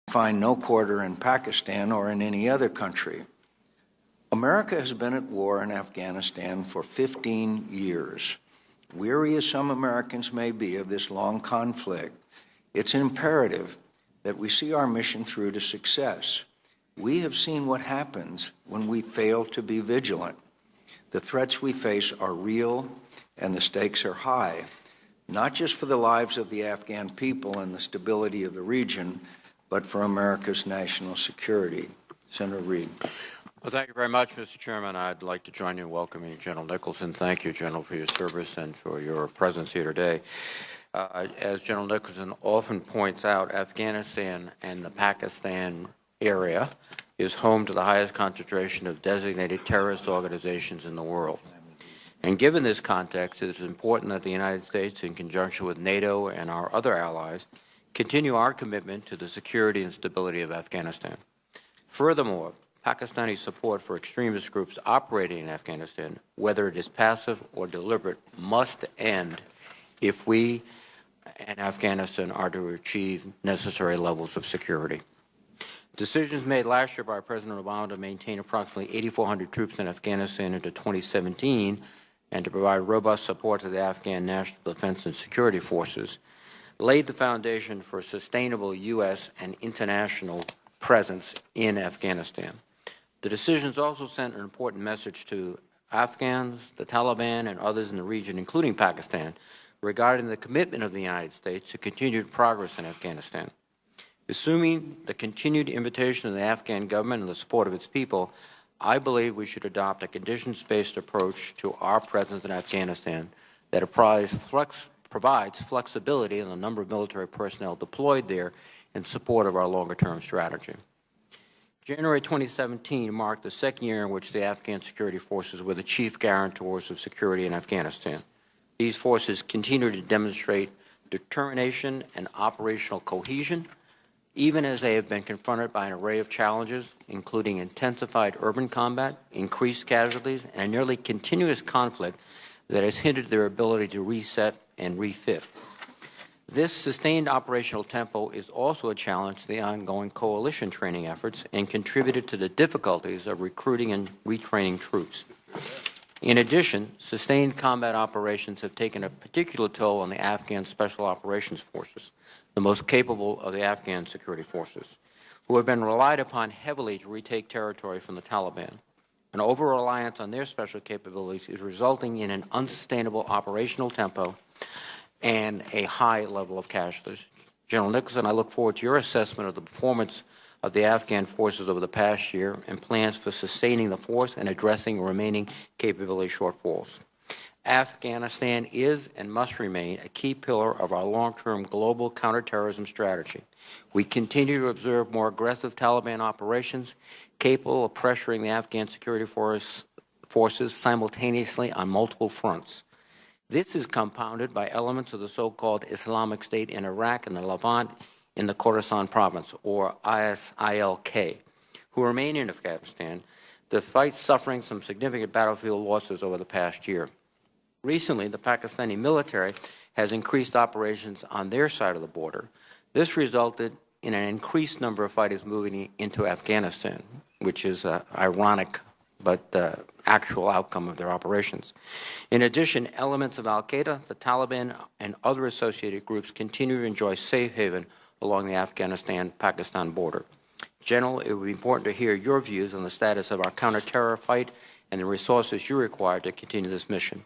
find no quarter in Pakistan or in any other country. America has been at war in Afghanistan for 15 years. Weary as some Americans may be of this long conflict, it's imperative that we see our mission through to success. We have seen what happens when we fail to be vigilant. The threats we face are real and the stakes are high, not just for the lives of the Afghan people and the stability of the region, but for America's national security. Senator Reid. Well, thank you very much, Mr. Chairman. I'd like to join you in welcoming General Nicholson. Thank you, General, for your service and for your presence here today. As General Nicholson often points out, Afghanistan and the Pakistan area is home to the highest concentration of designated terrorist organizations in the world. And given this context, it is important that the United States, in conjunction with NATO and our other allies, continue our commitment to the security and stability of Afghanistan. Furthermore, Pakistani support for extremist groups operating in Afghanistan, whether it is passive or deliberate, must end if we and Afghanistan are to achieve necessary levels of security. Decisions made last year by President Obama to maintain approximately 8,400 troops in Afghanistan into 2017 and to provide robust support to the Afghan National Defense and Security Forces laid the foundation for sustainable U.S. and international presence in Afghanistan. The decisions also sent an important message to Afghans, the Taliban, and others in the region, including Pakistan, regarding the commitment of the United States to continued progress in Afghanistan. Assuming the continued invitation of the Afghan government and the support of its people, I believe we should adopt a conditions-based approach to our presence in Afghanistan that provides flexibility in the number of military personnel deployed there in support of our longer-term strategy. January 2017 marked the second year in which the Afghan security forces were the chief guarantors of security in Afghanistan. These forces continue to demonstrate determination and operational cohesion, even as they have been confronted by an array of challenges, including intensified urban combat, increased casualties, and a nearly continuous conflict that has hindered their ability to reset and refit. This sustained operational tempo is also a challenge to the ongoing coalition training efforts and contributed to the difficulties of recruiting and retraining troops. In addition, sustained combat operations have taken a particular toll on the Afghan Special Operations Forces, the most capable of the Afghan security forces, who have been relied upon heavily to retake territory from the Taliban. An over-reliance on their special capabilities is resulting in an unsustainable operational tempo and a high level of casualties. General Nicholson, I look forward to your assessment of the performance of the Afghan forces over the past year and plans for sustaining the force and addressing remaining capability shortfalls. Afghanistan is and must remain a key pillar of our long-term global counterterrorism strategy. We continue to observe more aggressive Taliban operations capable of pressuring the Afghan security forces simultaneously on multiple fronts. This is compounded by elements of the so-called Islamic State in Iraq and the Levant in the Khorasan province, or ISILK, who remain in Afghanistan despite suffering some significant battlefield losses over the past year. Recently, the Pakistani military has increased operations on their side of the border. This resulted in an increased number of fighters moving into Afghanistan, which is ironic but the actual outcome of their operations. In addition, elements of al-Qaeda, the Taliban, and other associated groups continue to enjoy safe haven along the Afghanistan-Pakistan border. General, it would be important to hear your views on the status of our counter-terror fight and the resources you require to continue this mission.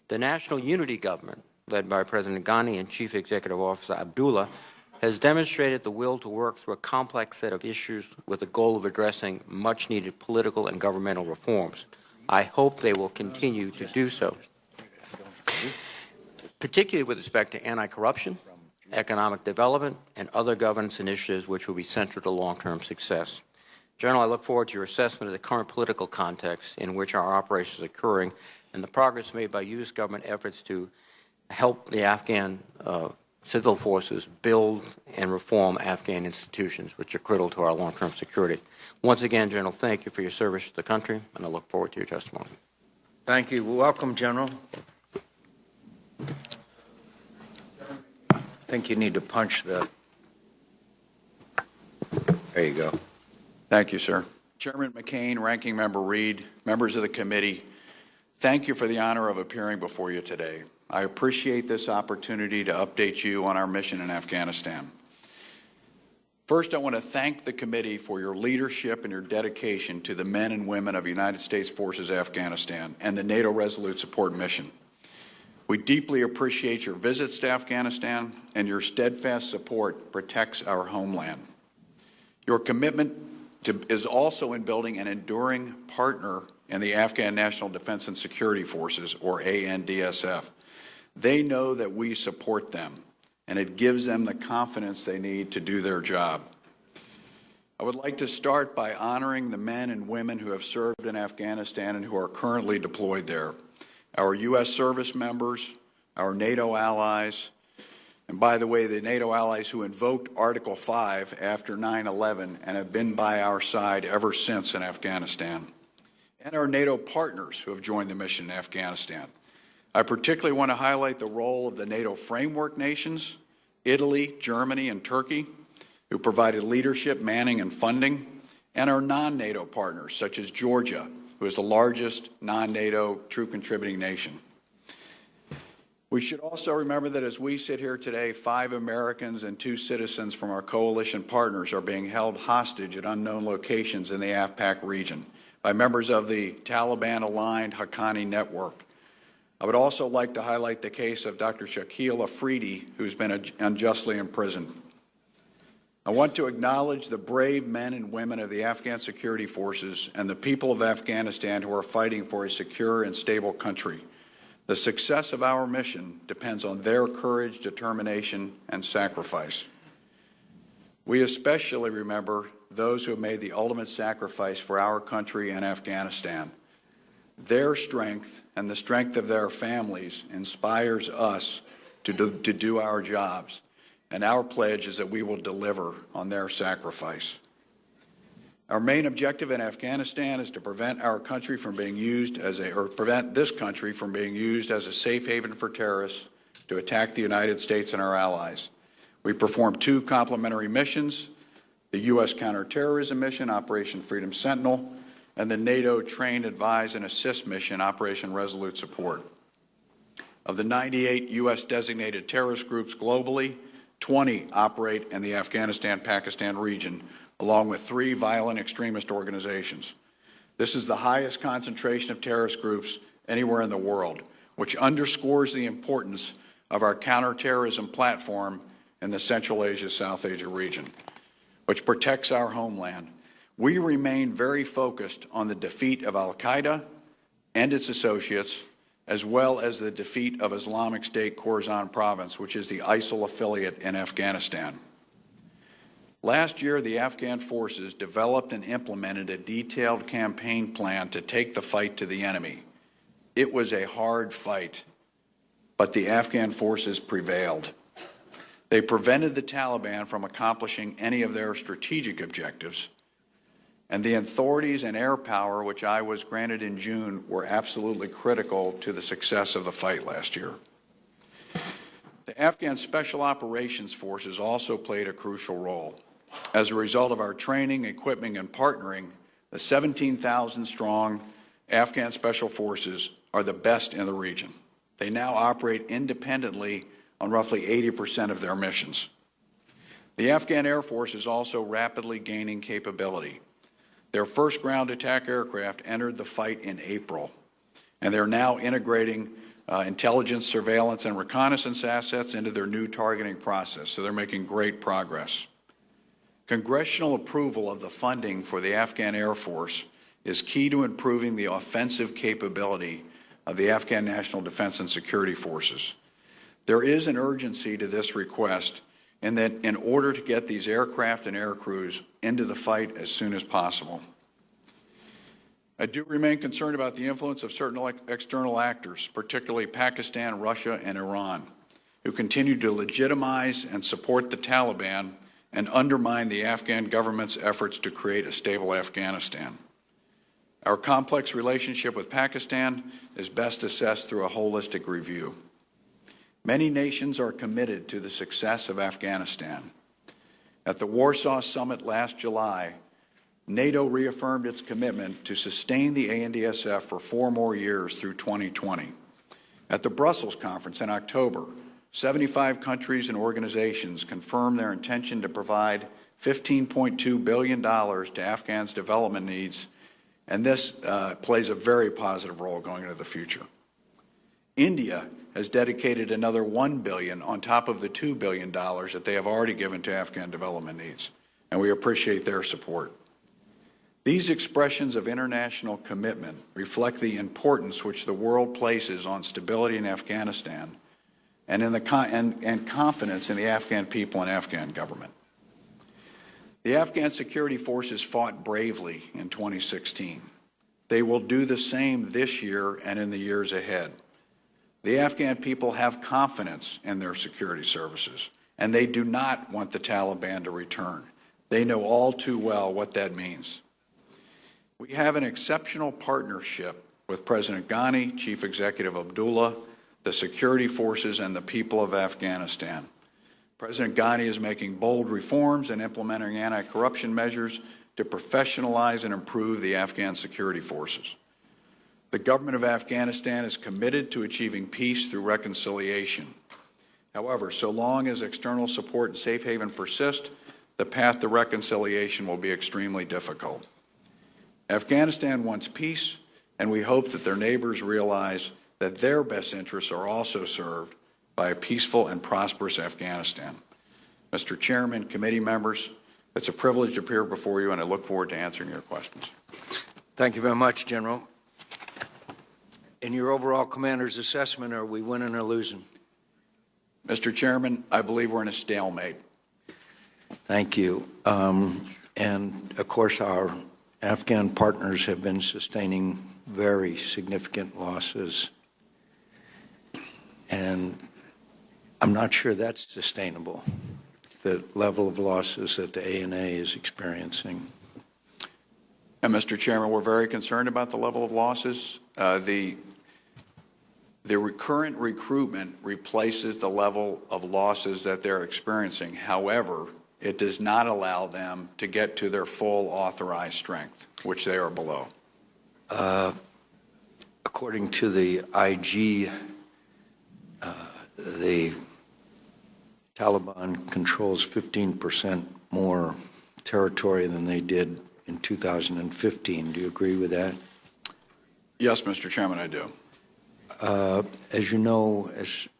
The National Unity Government, led by President Ghani and Chief Executive Officer Abdullah, has demonstrated the will to work through a complex set of issues with the goal of addressing much-needed political and governmental reforms. I hope they will continue to do so, particularly with respect to anti-corruption, economic development, and other governance initiatives which will be central to long-term success. General, I look forward to your assessment of the current political context in which our operations are occurring and the progress made by U.S. government efforts to help the Afghan civil forces build and reform Afghan institutions, which are critical to our long-term security. Once again, General, thank you for your service to the country, and I look forward to your testimony. Thank you. Welcome, General. I think you need to punch the There you go. Thank you, sir. Chairman McCain, Ranking Member Reed, members of the committee, thank you for the honor of appearing before you today. I appreciate this opportunity to update you on our mission in Afghanistan. First, I want to thank the committee for your leadership and your dedication to the men and women of United States Forces Afghanistan and the NATO Resolute Support Mission. We deeply appreciate your visits to Afghanistan, and your steadfast support protects our homeland. Your commitment is also in building an enduring partner in the Afghan National Defense and Security Forces, or ANDSF. They know that we support them, and it gives them the confidence they need to do their job. I would like to start by honoring the men and women who have served in Afghanistan and who are currently deployed there. Our U.S. service members, our NATO allies, and by the way, the NATO allies who invoked Article 5 after 9/11 and have been by our side ever since in Afghanistan, and our NATO partners who have joined the mission in Afghanistan. I particularly want to highlight the role of the NATO framework nations, Italy, Germany, and Turkey, who provided leadership, manning, and funding, and our non-NATO partners, such as Georgia, who is the largest non-NATO troop contributing nation. We should also remember that as we sit here today, 5 Americans and 2 citizens from our coalition partners are being held hostage at unknown locations in the AfPak region by members of the Taliban-aligned Haqqani network. I would also like to highlight the case of Dr. Shakil Afridi, who's been unjustly imprisoned. I want to acknowledge the brave men and women of the Afghan security forces and the people of Afghanistan who are fighting for a secure and stable country. The success of our mission depends on their courage, determination, and sacrifice. We especially remember those who have made the ultimate sacrifice for our country and Afghanistan. Their strength and the strength of their families inspires us to do our jobs, and our pledge is that we will deliver on their sacrifice. Our main objective in Afghanistan is to prevent our country from being used prevent this country from being used as a safe haven for terrorists to attack the United States and our allies. We perform 2 complementary missions: the U.S. counterterrorism mission, Operation Freedom Sentinel, and the NATO Train, Advise, and Assist mission, Operation Resolute Support. Of the 98 U.S. designated terrorist groups globally, 20 operate in the Afghanistan-Pakistan region, along with 3 violent extremist organizations. This is the highest concentration of terrorist groups anywhere in the world, which underscores the importance of our counterterrorism platform in the Central Asia, South Asia region, which protects our homeland. We remain very focused on the defeat of al-Qaeda and its associates, as well as the defeat of Islamic State Khorasan province, which is the ISIL affiliate in Afghanistan. Last year, the Afghan forces developed and implemented a detailed campaign plan to take the fight to the enemy. It was a hard fight, but the Afghan forces prevailed. They prevented the Taliban from accomplishing any of their strategic objectives, and the authorities and air power, which I was granted in June, were absolutely critical to the success of the fight last year. The Afghan Special Operations Forces also played a crucial role. As a result of our training, equipping, and partnering, the 17,000-strong Afghan Special Forces are the best in the region. They now operate independently on roughly 80% of their missions. The Afghan Air Force is also rapidly gaining capability. Their first ground attack aircraft entered the fight in April, and they're now integrating intelligence, surveillance, and reconnaissance assets into their new targeting process, so they're making great progress. Congressional approval of the funding for the Afghan Air Force is key to improving the offensive capability of the Afghan National Defense and Security Forces. There is an urgency to this request in that in order to get these aircraft and air crews into the fight as soon as possible. I do remain concerned about the influence of certain external actors, particularly Pakistan, Russia, and Iran, who continue to legitimize and support the Taliban and undermine the Afghan government's efforts to create a stable Afghanistan. Our complex relationship with Pakistan is best assessed through a holistic review. Many nations are committed to the success of Afghanistan. At the Warsaw Summit last July, NATO reaffirmed its commitment to sustain the ANDSF for 4 more years through 2020. At the Brussels conference in October, 75 countries and organizations confirmed their intention to provide $15.2 billion to Afghans' development needs, and this plays a very positive role going into the future. India has dedicated another $1 billion on top of the $2 billion that they have already given to Afghan development needs, and we appreciate their support. These expressions of international commitment reflect the importance which the world places on stability in Afghanistan and in the confidence in the Afghan people and Afghan government. The Afghan security forces fought bravely in 2016. They will do the same this year and in the years ahead. The Afghan people have confidence in their security services, and they do not want the Taliban to return. They know all too well what that means. We have an exceptional partnership with President Ghani, Chief Executive Abdullah, the security forces, and the people of Afghanistan. President Ghani is making bold reforms and implementing anti-corruption measures to professionalize and improve the Afghan security forces. The government of Afghanistan is committed to achieving peace through reconciliation. However, so long as external support and safe haven persist, the path to reconciliation will be extremely difficult. Afghanistan wants peace, and we hope that their neighbors realize that their best interests are also served by a peaceful and prosperous Afghanistan. Mr. Chairman, committee members, it's a privilege to appear before you, and I look forward to answering your questions. Thank you very much, General. In your overall commander's assessment, are we winning or losing? Mr. Chairman, I believe we're in a stalemate. Thank you. And, of course, our Afghan partners have been sustaining very significant losses, and I'm not sure that's sustainable, the level of losses that the ANA is experiencing. And, Mr. Chairman, we're very concerned about the level of losses. The current recruitment replaces the level of losses that they're experiencing. However, it does not allow them to get to their full authorized strength, which they are below. According to the IG, the Taliban controls 15% more territory than they did in 2015. Do you agree with that? Yes, Mr. Chairman, I do. As you know,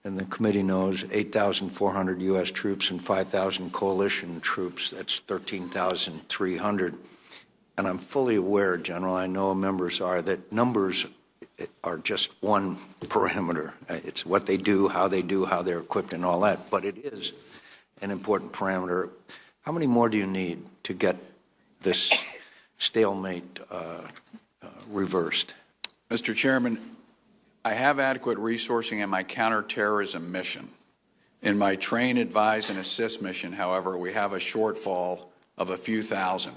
and the committee knows, 8,400 U.S. troops and 5,000 coalition troops. That's 13,300. And I'm fully aware, General, I know members are, that numbers are just one parameter. It's what they do, how they're equipped, and all that. But it is an important parameter. How many more do you need to get this stalemate reversed? Mr. Chairman, I have adequate resourcing in my counterterrorism mission. In my train, advise, and assist mission, however, we have a shortfall of a few thousand.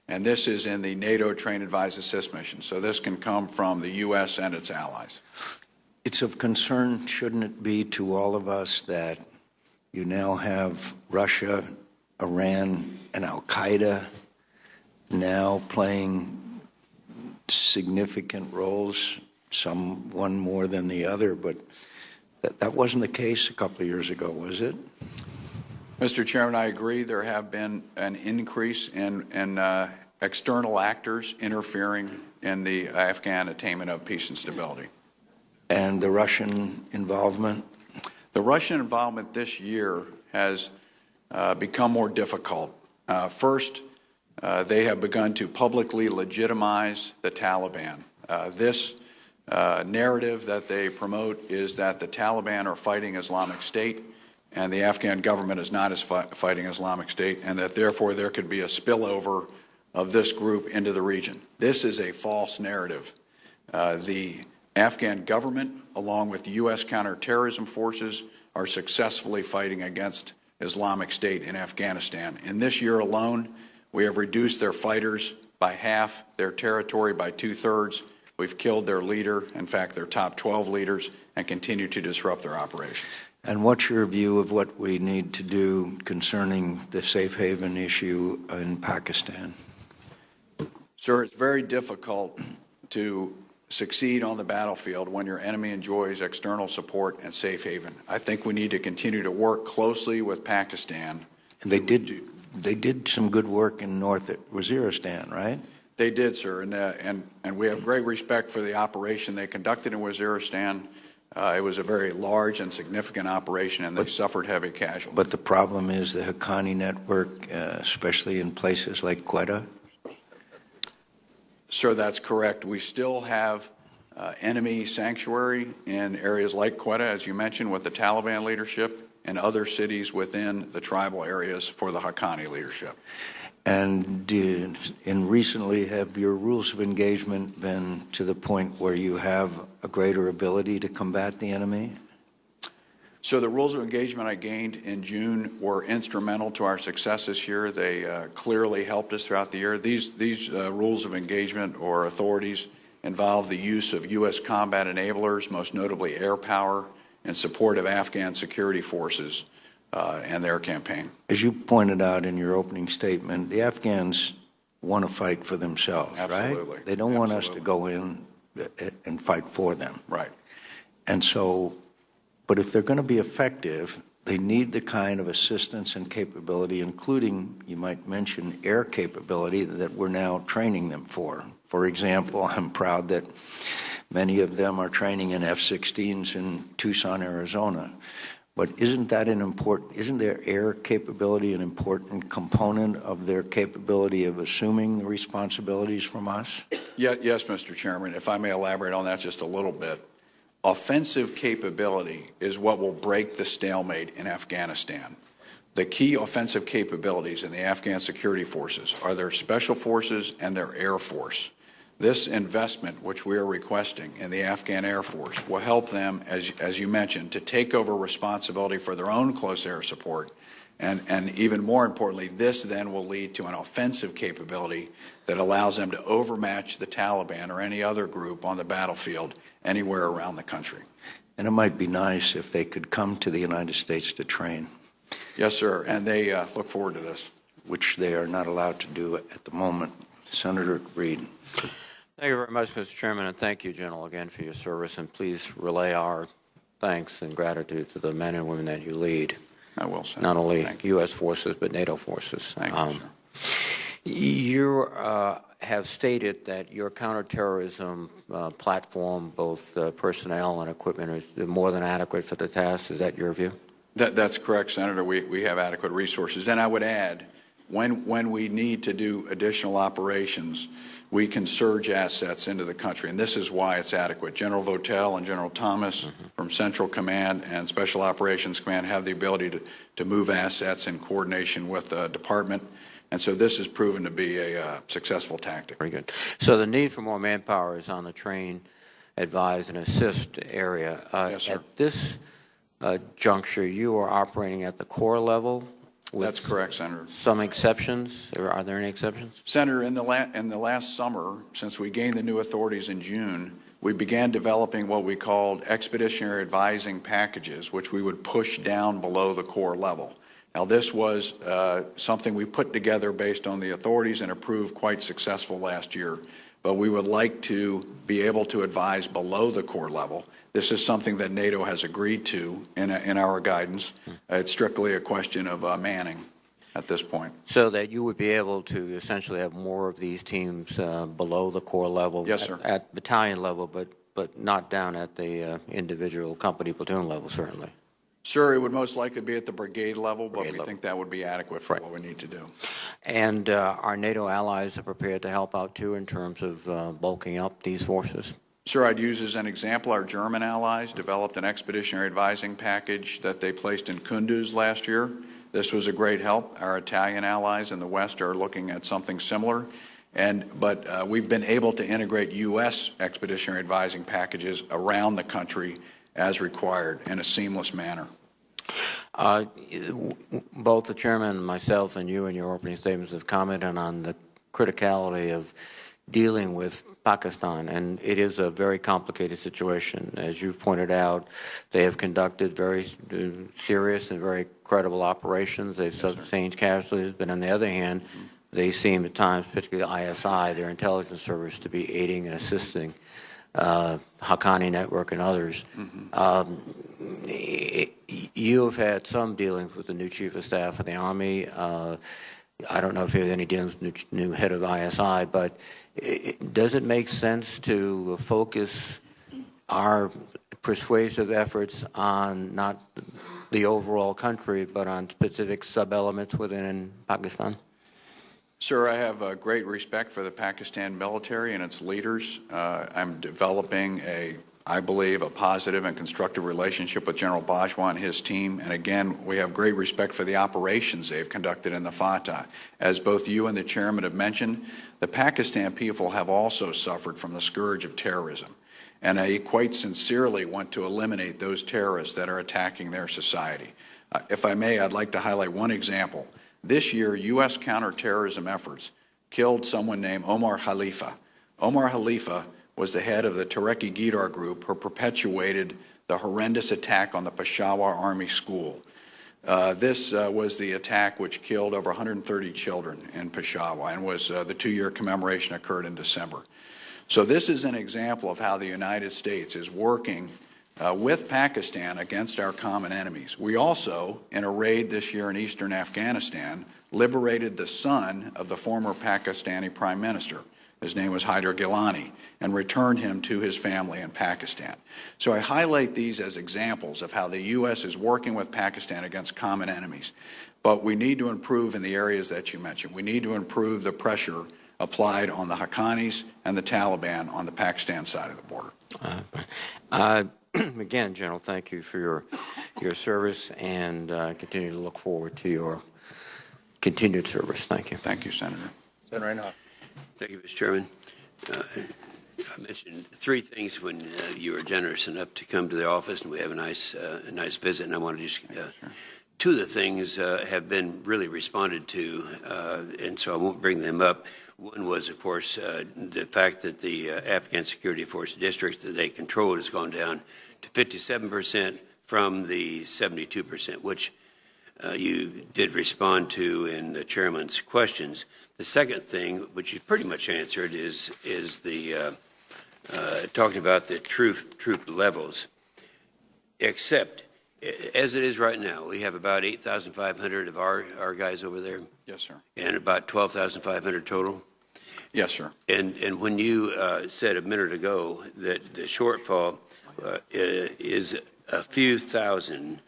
And this is in the NATO train, advise, assist mission. So this can come from the U.S. and its allies. It's of concern, shouldn't it be, to all of us that you now have Russia, Iran, and Al-Qaeda now playing significant roles, some one more than the other, but that wasn't the case a couple of years ago, was it? Mr. Chairman, I agree. There have been an increase in external actors interfering in the Afghan attainment of peace and stability. And the Russian involvement? The Russian involvement this year has become more difficult. First, they have begun to publicly legitimize the Taliban. This narrative that they promote is that the Taliban are fighting Islamic State and the Afghan government is not fighting Islamic State, and that therefore there could be a spillover of this group into the region. This is a false narrative. The Afghan government, along with the U.S. counterterrorism forces, are successfully fighting against Islamic State in Afghanistan. In this year alone, we have reduced their fighters by half, their territory by 2/3. We've killed their leader, in fact, their top 12 leaders, and continue to disrupt their operations. And what's your view of what we need to do concerning the safe haven issue in Pakistan? Sir, it's very difficult to succeed on the battlefield when your enemy enjoys external support and safe haven. I think we need to continue to work closely with Pakistan. And they did some good work in North Waziristan, right? They did, sir, and we have great respect for the operation they conducted in Waziristan. It was a very large and significant operation, and they suffered heavy casualties. But the problem is the Haqqani network, especially in places like Quetta? Sir, that's correct. We still have enemy sanctuary in areas like Quetta, as you mentioned, with the Taliban leadership, and other cities within the tribal areas for the Haqqani leadership. And recently, have your rules of engagement been to the point where you have a greater ability to combat the enemy? So the rules of engagement I gained in June were instrumental to our success this year. They clearly helped us throughout the year. These rules of engagement or authorities involve the use of U.S. combat enablers, most notably air power, in support of Afghan security forces and their campaign. As you pointed out in your opening statement, the Afghans want to fight for themselves, Absolutely. right? They don't want us to go in and fight for them. Right. And so, but if they're going to be effective, they need the kind of assistance and capability, including, you might mention, air capability that we're now training them for. For example, I'm proud that many of them are training in F-16s in Tucson, Arizona. But isn't their air capability an important component of their capability of assuming the responsibilities from us? Yes, Mr. Chairman. If I may elaborate on that just a little bit. Offensive capability is what will break the stalemate in Afghanistan. The key offensive capabilities in the Afghan security forces are their special forces and their air force. This investment, which we are requesting in the Afghan Air Force, will help them, as you mentioned, to take over responsibility for their own close air support. And even more importantly, this then will lead to an offensive capability that allows them to overmatch the Taliban or any other group on the battlefield anywhere around the country. And it might be nice if they could come to the United States to train. Yes, sir, and they look forward to this. Which they are not allowed to do at the moment. Senator Reid. Thank you very much, Mr. Chairman, and thank you, General, again for your service. And please relay our thanks and gratitude to the men and women that you lead. I will, Senator. Not only U.S. forces, but NATO forces. Thank you, sir. You have stated that your counterterrorism platform, both personnel and equipment, is more than adequate for the task. Is that your view? That's correct, Senator. We have adequate resources. And I would add, when we need to do additional operations, we can surge assets into the country, and this is why it's adequate. General Votel and General Thomas from Central Command and Special Operations Command have the ability to move assets in coordination with the department, and so this has proven to be a successful tactic. Very good. So the need for more manpower is on the train, advise, and assist area. Yes, sir. At this juncture, you are operating at the corps level? That's correct, Senator. Some exceptions? Are there any exceptions? Senator, in the last summer, since we gained the new authorities in June, we began developing what we called expeditionary advising packages, which we would push down below the corps level. Now, this was something we put together based on the authorities and approved quite successful last year. But we would like to be able to advise below the corps level. This is something that NATO has agreed to in our guidance. It's strictly a question of manning at this point. So that you would be able to essentially have more of these teams below the corps level? Yes, sir. At battalion level, but not down at the individual company platoon level, certainly. Sir, it would most likely be at the brigade level, but we think that would be adequate for what we need to do. And our NATO allies are prepared to help out, too, in terms of bulking up these forces? Sir, I'd use as an example our German allies developed an expeditionary advising package that they placed in Kunduz last year. This was a great help. Our Italian allies in the West are looking at something similar. But we've been able to integrate U.S. expeditionary advising packages around the country as required in a seamless manner. Both the chairman, myself, and you in your opening statements have commented on the criticality of dealing with Pakistan, and it is a very complicated situation. As you pointed out, they have conducted very serious and very credible operations. They've sustained casualties, but on the other hand, they seem at times, particularly ISI, their intelligence service, to be aiding and assisting Haqqani Network and others. You have had some dealings with the new Chief of Staff of the Army. I don't know if you have any dealings with the new head of ISI, but does it make sense to focus our persuasive efforts on not the overall country, but on specific sub-elements within Pakistan? Sir, I have great respect for the Pakistan military and its leaders. I'm developing I believe, a positive and constructive relationship with General Bajwa and his team. And again, we have great respect for the operations they've conducted in the Fatah. As both you and the chairman have mentioned, the Pakistan people have also suffered from the scourge of terrorism. And I quite sincerely want to eliminate those terrorists that are attacking their society. If I may, I'd like to highlight one example. This year, U.S. counterterrorism efforts killed someone named Omar Khalifa. Omar Khalifa was the head of the Tareki Gidar group who perpetuated the horrendous attack on the Peshawar Army School. This was the attack which killed over 130 children in Peshawar, and was the 2-year commemoration occurred in December. So this is an example of how the United States is working with Pakistan against our common enemies. We also, in a raid this year in eastern Afghanistan, liberated the son of the former Pakistani Prime Minister. His name was Haider Gilani, and returned him to his family in Pakistan. So I highlight these as examples of how the U.S. is working with Pakistan against common enemies. But we need to improve in the areas that you mentioned. We need to improve the pressure applied on the Haqqanis and the Taliban on the Pakistan side of the border. Again, General, thank you for your service, and continue to look forward to your continued service. Thank you. Thank you, Senator. Senator Reinhardt. Thank you, Mr. Chairman. I mentioned 3 things when you were generous enough to come to the office, and we have a nice visit. And I want to just 2 of the things have been really responded to, and so I won't bring them up. One was, of course, the fact that the Afghan Security Force district that they controlled has gone down to 57% from the 72%, which you did respond to in the chairman's questions. The second thing, which you pretty much answered, is the talking about the troop levels. Except, as it is right now, we have about 8,500 of our guys over there. Yes, sir. And about 12,500 total. Yes, sir. And when you said a minute ago that the shortfall is a few thousand,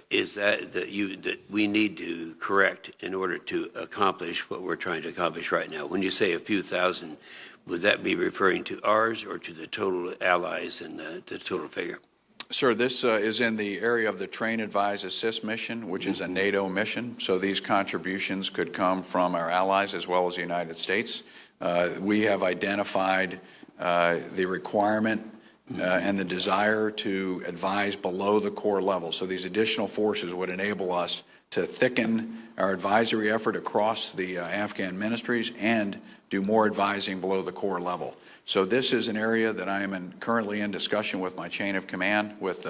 is that we need to correct in order to accomplish what we're trying to accomplish right now? When you say a few thousand, would that be referring to ours or to the total allies and the total figure? Sir, this is in the area of the Train, Advise, Assist mission, which is a NATO mission. So these contributions could come from our allies as well as the United States. We have identified the requirement and the desire to advise below the core level. So these additional forces would enable us to thicken our advisory effort across the Afghan ministries and do more advising below the core level. So this is an area that I am currently in discussion with my chain of command, with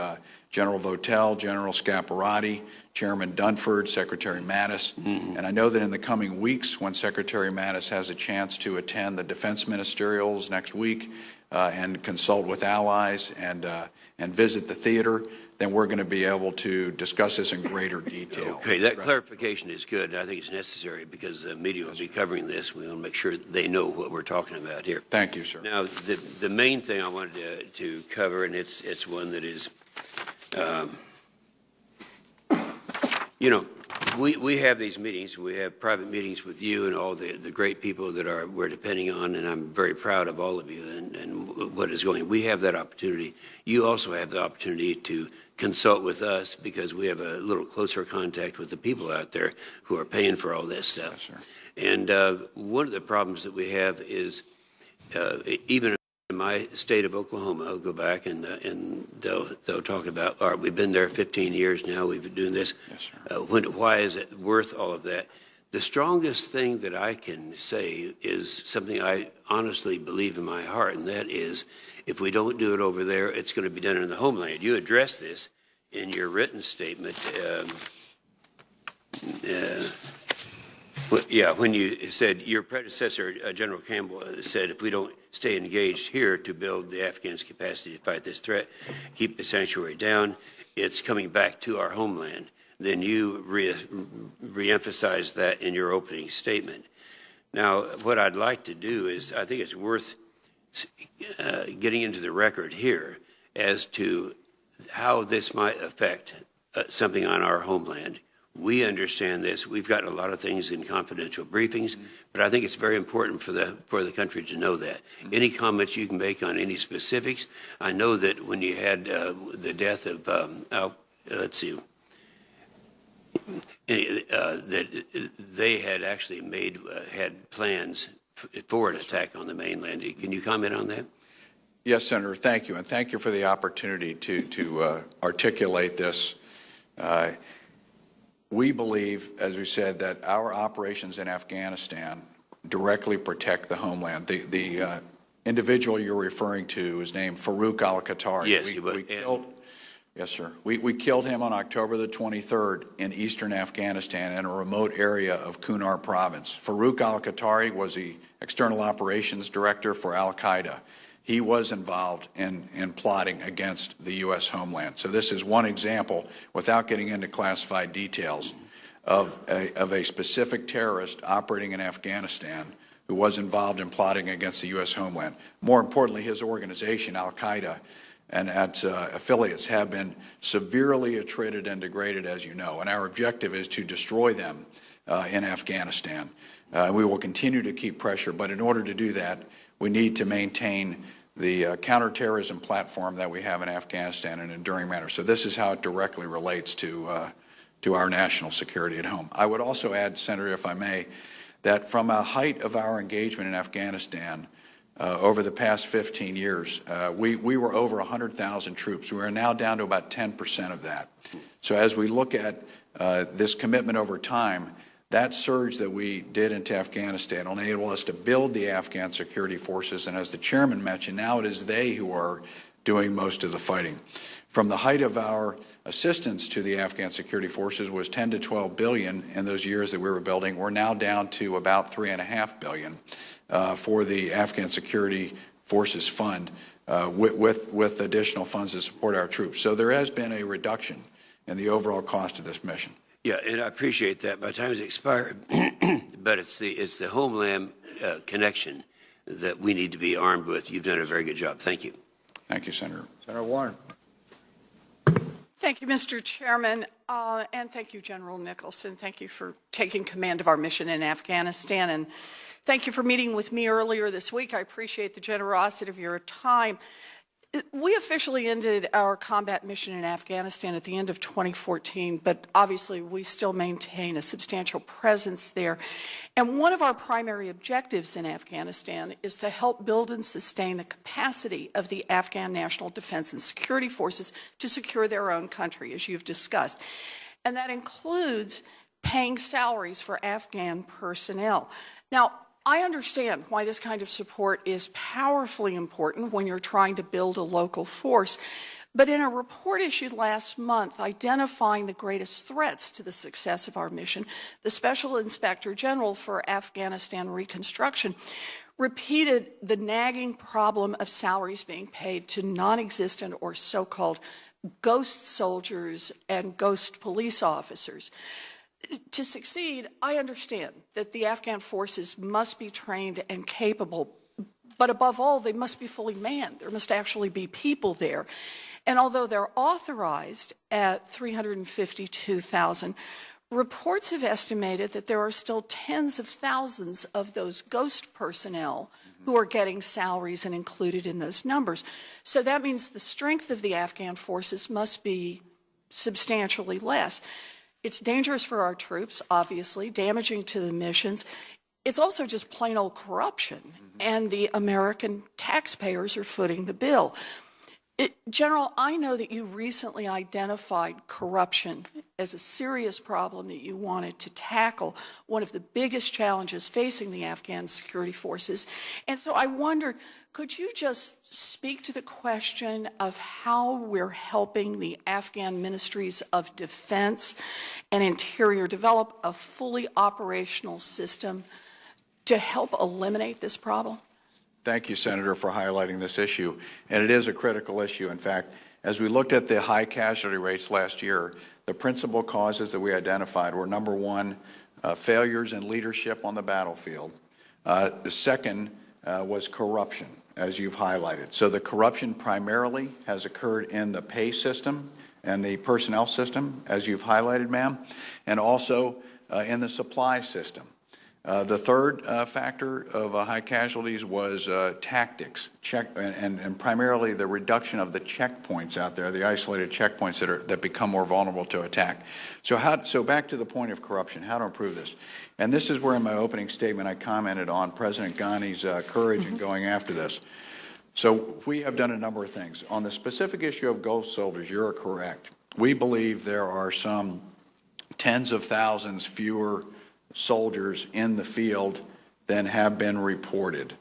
General Votel, General Scaparrotti, Chairman Dunford, Secretary Mattis. And I know that in the coming weeks, when Secretary Mattis has a chance to attend the defense ministerials next week and consult with allies and visit the theater, then we're going to be able to discuss this in greater detail. Okay, that clarification is good. I think it's necessary because the media will be covering this. We want to make sure they know what we're talking about here. Thank you, sir. Now, the main thing I wanted to cover, and it's one that is, we have these meetings. We have private meetings with you and all the great people that we're depending on, and I'm very proud of all of you and what is going on. We have that opportunity. You also have the opportunity to consult with us because we have a little closer contact with the people out there who are paying for all this stuff. Yes, sir. And one of the problems that we have is even in my state of Oklahoma, I'll go back and they'll talk about, all right, we've been there 15 years now, we've been doing this. Yes, sir. Why is it worth all of that? The strongest thing that I can say is something I honestly believe in my heart, and that is if we don't do it over there, it's going to be done in the homeland. You addressed this in your written statement. When you said your predecessor, General Campbell, said if we don't stay engaged here to build the Afghans' capacity to fight this threat, keep the sanctuary down, it's coming back to our homeland. Then you re-emphasized that in your opening statement. Now, what I'd like to do is, I think it's worth getting into the record here as to how this might affect something on our homeland. We understand this. We've gotten a lot of things in confidential briefings, but I think it's very important for the country to know that. Any comments you can make on any specifics? I know that when you had the death of, that they had actually had plans for an attack on the mainland. Can you comment on that? Yes, Senator, thank you, and thank you for the opportunity to articulate this. We believe, as we said, that our operations in Afghanistan directly protect the homeland. The individual you're referring to is named Farouk al-Qatari. Yes, yes, sir. We killed him on October the 23rd in eastern Afghanistan in a remote area of Kunar province. Farouk al-Qatari was the external operations director for al-Qaeda. He was involved in plotting against the U.S. homeland. So this is one example, without getting into classified details, of a specific terrorist operating in Afghanistan who was involved in plotting against the U.S. homeland. More importantly, his organization, al-Qaeda, and its affiliates have been severely attrited and degraded, as you know, and our objective is to destroy them in Afghanistan. We will continue to keep pressure, but in order to do that, we need to maintain the counterterrorism platform that we have in Afghanistan in an enduring manner. So this is how it directly relates to our national security at home. I would also add, Senator, if I may, that from a height of our engagement in Afghanistan over the past 15 years, we were over 100,000 troops. We are now down to about 10% of that. So as we look at this commitment over time, that surge that we did into Afghanistan will enable us to build the Afghan security forces, and as the chairman mentioned, now it is they who are doing most of the fighting. From the height of our assistance to the Afghan security forces was 10 to 12 billion in those years that we were building. We're now down to about 3.5 billion for the Afghan security forces fund with additional funds to support our troops. So there has been a reduction in the overall cost of this mission. Yeah, and I appreciate that. My time has expired, but it's the homeland connection that we need to be armed with. You've done a very good job. Thank you. Thank you, Senator. Senator Warren. Thank you, Mr. Chairman, and thank you, General Nicholson. Thank you for taking command of our mission in Afghanistan, and thank you for meeting with me earlier this week. I appreciate the generosity of your time. We officially ended our combat mission in Afghanistan at the end of 2014, but obviously we still maintain a substantial presence there. And one of our primary objectives in Afghanistan is to help build and sustain the capacity of the Afghan National Defense and Security Forces to secure their own country, as you've discussed. And that includes paying salaries for Afghan personnel. Now, I understand why this kind of support is powerfully important when you're trying to build a local force, but in a report issued last month identifying the greatest threats to the success of our mission, the Special Inspector General for Afghanistan Reconstruction repeated the nagging problem of salaries being paid to non-existent or so-called ghost soldiers and ghost police officers. To succeed, I understand that the Afghan forces must be trained and capable, but above all, they must be fully manned. There must actually be people there. And although they're authorized at 352,000, reports have estimated that there are still tens of thousands of those ghost personnel who are getting salaries and included in those numbers. So that means the strength of the Afghan forces must be substantially less. It's dangerous for our troops, obviously, damaging to the missions. It's also just plain old corruption, and the American taxpayers are footing the bill. General, I know that you recently identified corruption as a serious problem that you wanted to tackle, one of the biggest challenges facing the Afghan security forces. And so I wondered, could you just speak to the question of how we're helping the Afghan ministries of defense and interior develop a fully operational system to help eliminate this problem? Thank you, Senator, for highlighting this issue. And it is a critical issue. In fact, as we looked at the high casualty rates last year, the principal causes that we identified were, number one, failures in leadership on the battlefield. The second was corruption, as you've highlighted. So the corruption primarily has occurred in the pay system and the personnel system, as you've highlighted, ma'am, and also in the supply system. The third factor of high casualties was tactics, and primarily the reduction of the checkpoints out there, the isolated checkpoints that become more vulnerable to attack. So back to the point of corruption, how to improve this. And this is where in my opening statement I commented on President Ghani's courage in going after this. So we have done a number of things. On the specific issue of ghost soldiers, you're correct. We believe there are some tens of thousands fewer soldiers in the field than have been reported.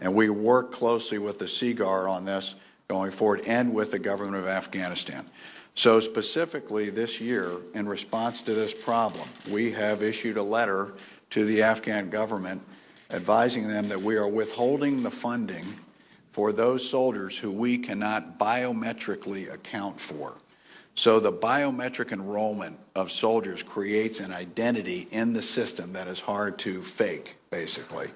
And we work closely with the CGAR on this going forward and with the government of Afghanistan. So specifically this year, in response to this problem, we have issued a letter to the Afghan government advising them that we are withholding the funding for those soldiers who we cannot biometrically account for. So the biometric enrollment of soldiers creates an identity in the system that is hard to fake, basically.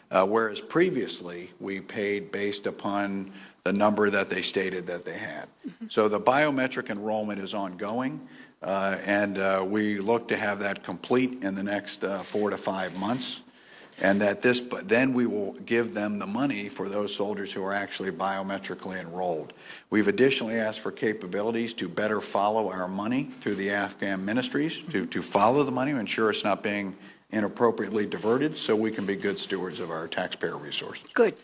Whereas previously, we paid based upon the number that they stated that they had. So the biometric enrollment is ongoing, and we look to have that complete in the next 4 to 5 months. And but then we will give them the money for those soldiers who are actually biometrically enrolled. We've additionally asked for capabilities to better follow our money through the Afghan ministries, to follow the money, ensure it's not being inappropriately diverted, so we can be good stewards of our taxpayer resources. Good.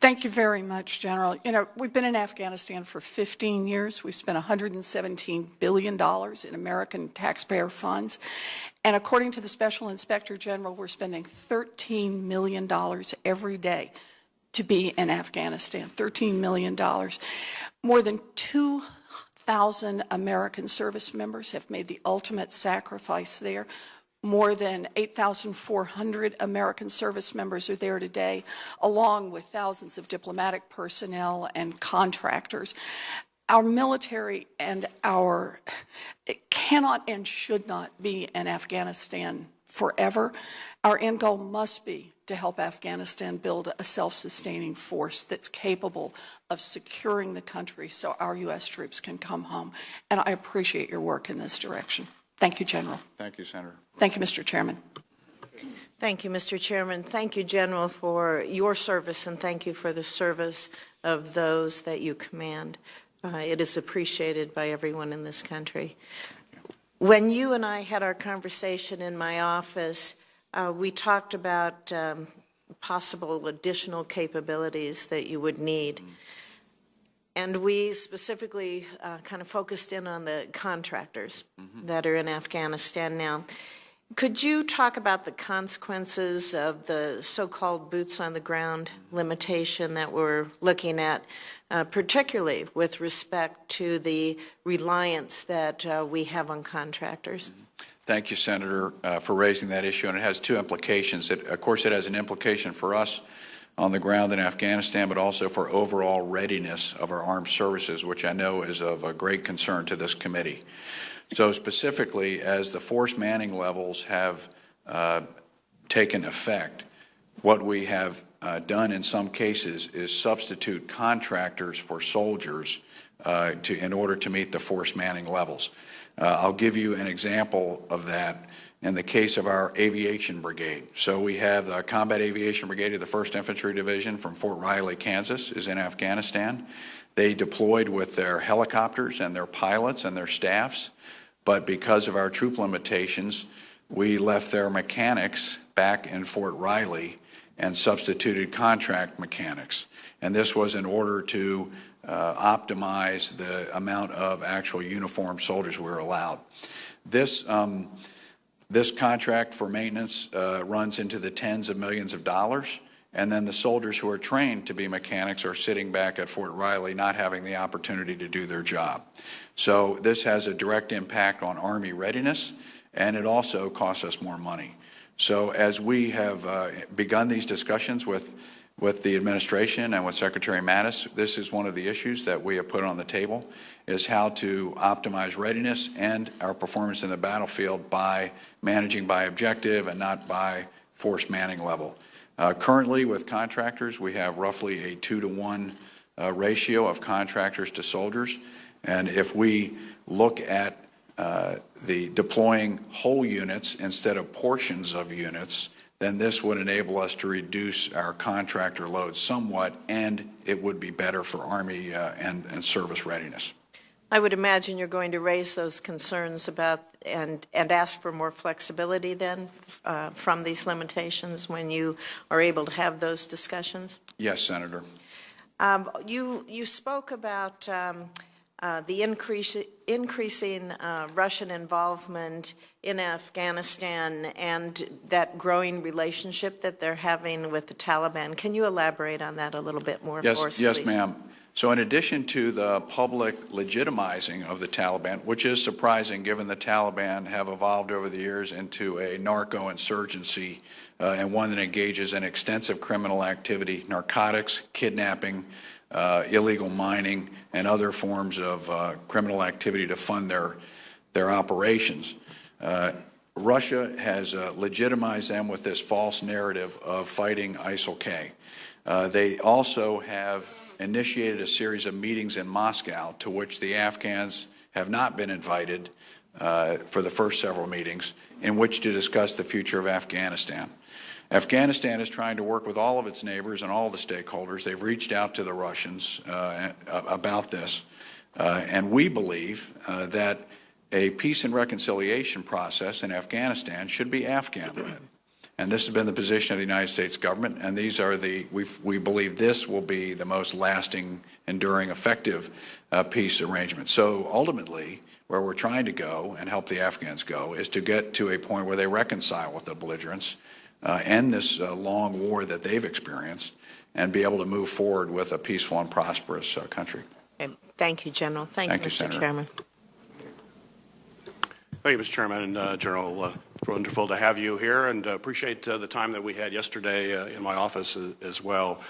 Thank you very much, General. You know, we've been in Afghanistan for 15 years. We've spent $117 billion in American taxpayer funds. And according to the Special Inspector General, we're spending $13 million every day to be in Afghanistan. $13 million. More than 2,000 American service members have made the ultimate sacrifice there. More than 8,400 American service members are there today, along with thousands of diplomatic personnel and contractors. Our military and it cannot and should not be in Afghanistan forever. Our end goal must be to help Afghanistan build a self-sustaining force that's capable of securing the country so our U.S. troops can come home. And I appreciate your work in this direction. Thank you, General. Thank you, Senator. Thank you, Mr. Chairman. Thank you, Mr. Chairman. Thank you, General, for your service, and thank you for the service of those that you command. It is appreciated by everyone in this country. When you and I had our conversation in my office, we talked about possible additional capabilities that you would need. And we specifically kind of focused in on the contractors that are in Afghanistan now. Could you talk about the consequences of the so-called boots on the ground limitation that we're looking at, particularly with respect to the reliance that we have on contractors? Thank you, Senator, for raising that issue. And it has two implications. Of course, it has an implication for us on the ground in Afghanistan, but also for overall readiness of our armed services, which I know is of a great concern to this committee. So specifically, as the force manning levels have taken effect, what we have done in some cases is substitute contractors for soldiers in order to meet the force manning levels. I'll give you an example of that in the case of our aviation brigade. So we have the Combat Aviation Brigade of the 1st Infantry Division from Fort Riley, Kansas, is in Afghanistan. They deployed with their helicopters and their pilots and their staffs, but because of our troop limitations, we left their mechanics back in Fort Riley and substituted contract mechanics. And this was in order to optimize the amount of actual uniformed soldiers we're allowed. This contract for maintenance runs into the tens of millions of dollars, and then the soldiers who are trained to be mechanics are sitting back at Fort Riley not having the opportunity to do their job. So this has a direct impact on Army readiness, and it also costs us more money. So as we have begun these discussions with the administration and with Secretary Mattis, this is one of the issues that we have put on the table, is how to optimize readiness and our performance in the battlefield by managing by objective and not by force manning level. Currently, with contractors, we have roughly a 2-to-1 ratio of contractors to soldiers, and if we look at the deploying whole units instead of portions of units, then this would enable us to reduce our contractor load somewhat, and it would be better for Army and service readiness. I would imagine you're going to raise those concerns about and ask for more flexibility then from these limitations when you are able to have those discussions? Yes, Senator. You spoke about the increasing Russian involvement in Afghanistan and that growing relationship that they're having with the Taliban. Can you elaborate on that a little bit more for us, Yes, please? ma'am. So in addition to the public legitimizing of the Taliban, which is surprising given the Taliban have evolved over the years into a narco-insurgency and one that engages in extensive criminal activity, narcotics, kidnapping, illegal mining, and other forms of criminal activity to fund their operations. Russia has legitimized them with this false narrative of fighting ISIL-K. They also have initiated a series of meetings in Moscow to which the Afghans have not been invited for the first several meetings, in which to discuss the future of Afghanistan. Afghanistan is trying to work with all of its neighbors and all the stakeholders. They've reached out to the Russians about this, and we believe that a peace and reconciliation process in Afghanistan should be Afghan-led. And this has been the position of the United States government, and these are we believe this will be the most lasting, enduring, effective peace arrangement. So ultimately, where we're trying to go and help the Afghans go is to get to a point where they reconcile with the belligerents, end this long war that they've experienced, and be able to move forward with a peaceful and prosperous country. Okay. Thank you, General. Thank you, Mr. Senator. Chairman. Thank you, Mr. Chairman and General. Wonderful to have you here, and appreciate the time that we had yesterday in my office as well,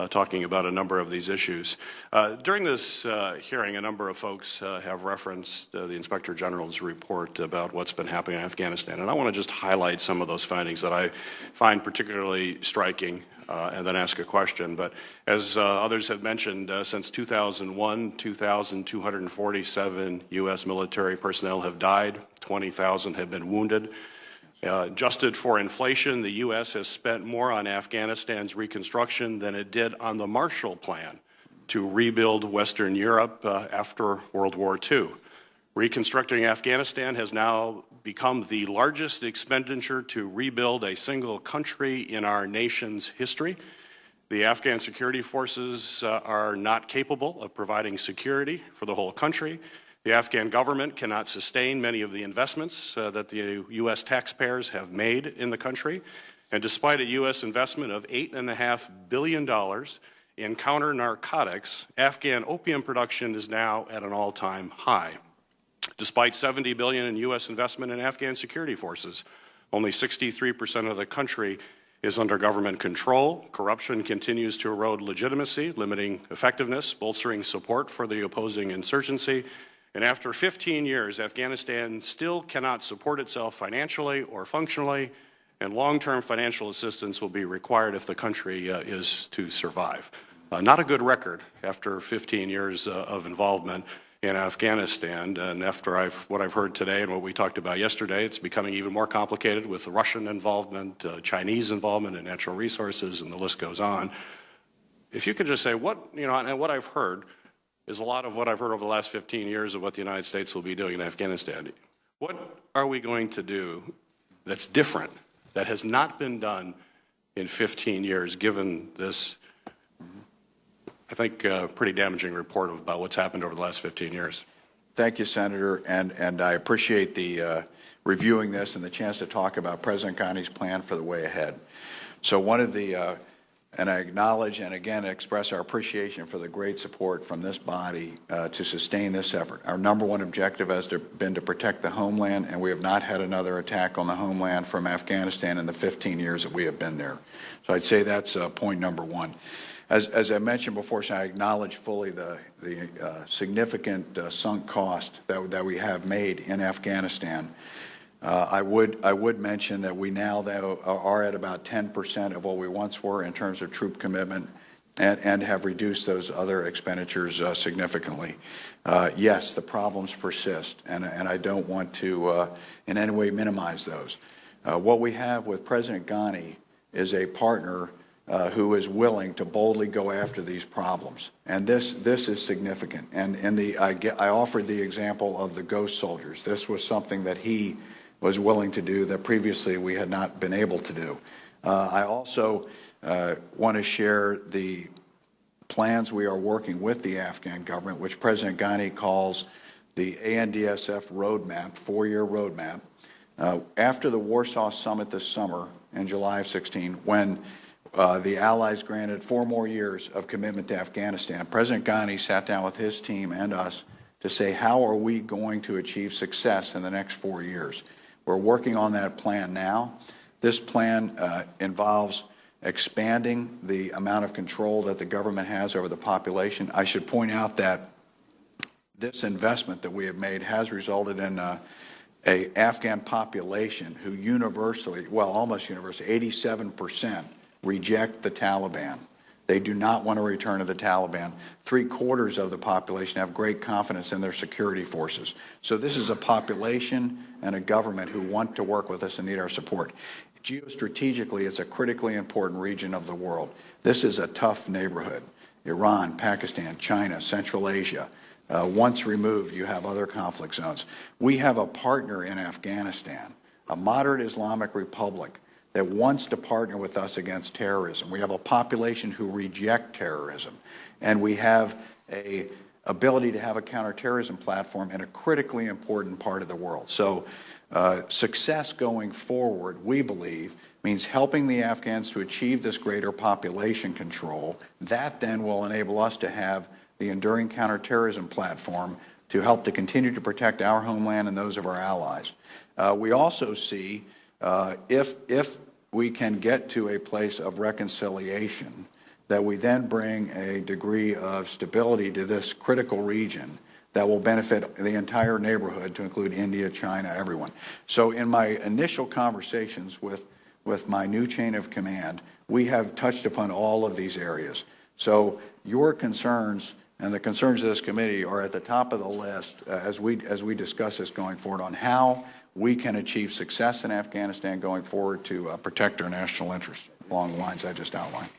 talking about a number of these issues. During this hearing, a number of folks have referenced the Inspector General's report about what's been happening in Afghanistan, and I want to just highlight some of those findings that I find particularly striking and then ask a question. But as others have mentioned, since 2001, 2,247 U.S. military personnel have died, 20,000 have been wounded. Adjusted for inflation, the U.S. has spent more on Afghanistan's reconstruction than it did on the Marshall Plan to rebuild Western Europe after World War II. Reconstructing Afghanistan has now become the largest expenditure to rebuild a single country in our nation's history. The Afghan security forces are not capable of providing security for the whole country. The Afghan government cannot sustain many of the investments that the U.S. taxpayers have made in the country. And despite a U.S. investment of $8.5 billion in counter-narcotics, Afghan opium production is now at an all-time high. Despite $70 billion in U.S. investment in Afghan security forces, only 63% of the country is under government control. Corruption continues to erode legitimacy, limiting effectiveness, bolstering support for the opposing insurgency. And after 15 years, Afghanistan still cannot support itself financially or functionally, and long-term financial assistance will be required if the country is to survive. Not a good record after 15 years of involvement in Afghanistan, and after what I've heard today and what we talked about yesterday, it's becoming even more complicated with the Russian involvement, Chinese involvement in natural resources, and the list goes on. If you could just say and what I've heard is a lot of what I've heard over the last 15 years of what the United States will be doing in Afghanistan. What are we going to do that's different, that has not been done in 15 years, given this I think, pretty damaging report about what's happened over the last 15 years. Thank you, Senator, and I appreciate the reviewing this and the chance to talk about President Ghani's plan for the way ahead. So one of the, and I acknowledge and again express our appreciation for the great support from this body to sustain this effort. Our number one objective has been to protect the homeland, and we have not had another attack on the homeland from Afghanistan in the 15 years that we have been there. So I'd say that's point number one. As I mentioned before, so I acknowledge fully the significant sunk cost that we have made in Afghanistan. I would mention that we now are at about 10% of what we once were in terms of troop commitment, and have reduced those other expenditures significantly. Yes, the problems persist, and I don't want to in any way minimize those. What we have with President Ghani is a partner who is willing to boldly go after these problems, and this is significant. And I offered the example of the ghost soldiers. This was something that he was willing to do that previously we had not been able to do. I also want to share the plans we are working with the Afghan government, which President Ghani calls the ANDSF roadmap, 4-year roadmap. After the Warsaw Summit this summer in July of 16, when the Allies granted 4 more years of commitment to Afghanistan, President Ghani sat down with his team and us to say, how are we going to achieve success in the next 4 years? We're working on that plan now. This plan involves expanding the amount of control that the government has over the population. I should point out that this investment that we have made has resulted in a Afghan population who universally, well, almost universally, 87% reject the Taliban. They do not want to return to the Taliban. 3/4 of the population have great confidence in their security forces. So this is a population and a government who want to work with us and need our support. Geostrategically, it's a critically important region of the world. This is a tough neighborhood. Iran, Pakistan, China, Central Asia. Once removed, you have other conflict zones. We have a partner in Afghanistan, a moderate Islamic republic that wants to partner with us against terrorism. We have a population who reject terrorism, and we have a ability to have a counterterrorism platform in a critically important part of the world. So success going forward, we believe, means helping the Afghans to achieve this greater population control. That then will enable us to have the enduring counterterrorism platform to help to continue to protect our homeland and those of our allies. We also see if we can get to a place of reconciliation, that we then bring a degree of stability to this critical region that will benefit the entire neighborhood, to include India, China, everyone. So in my initial conversations with my new chain of command, we have touched upon all of these areas. So your concerns and the concerns of this committee are at the top of the list as we discuss this going forward on how we can achieve success in Afghanistan going forward to protect our national interests along the lines I just outlined.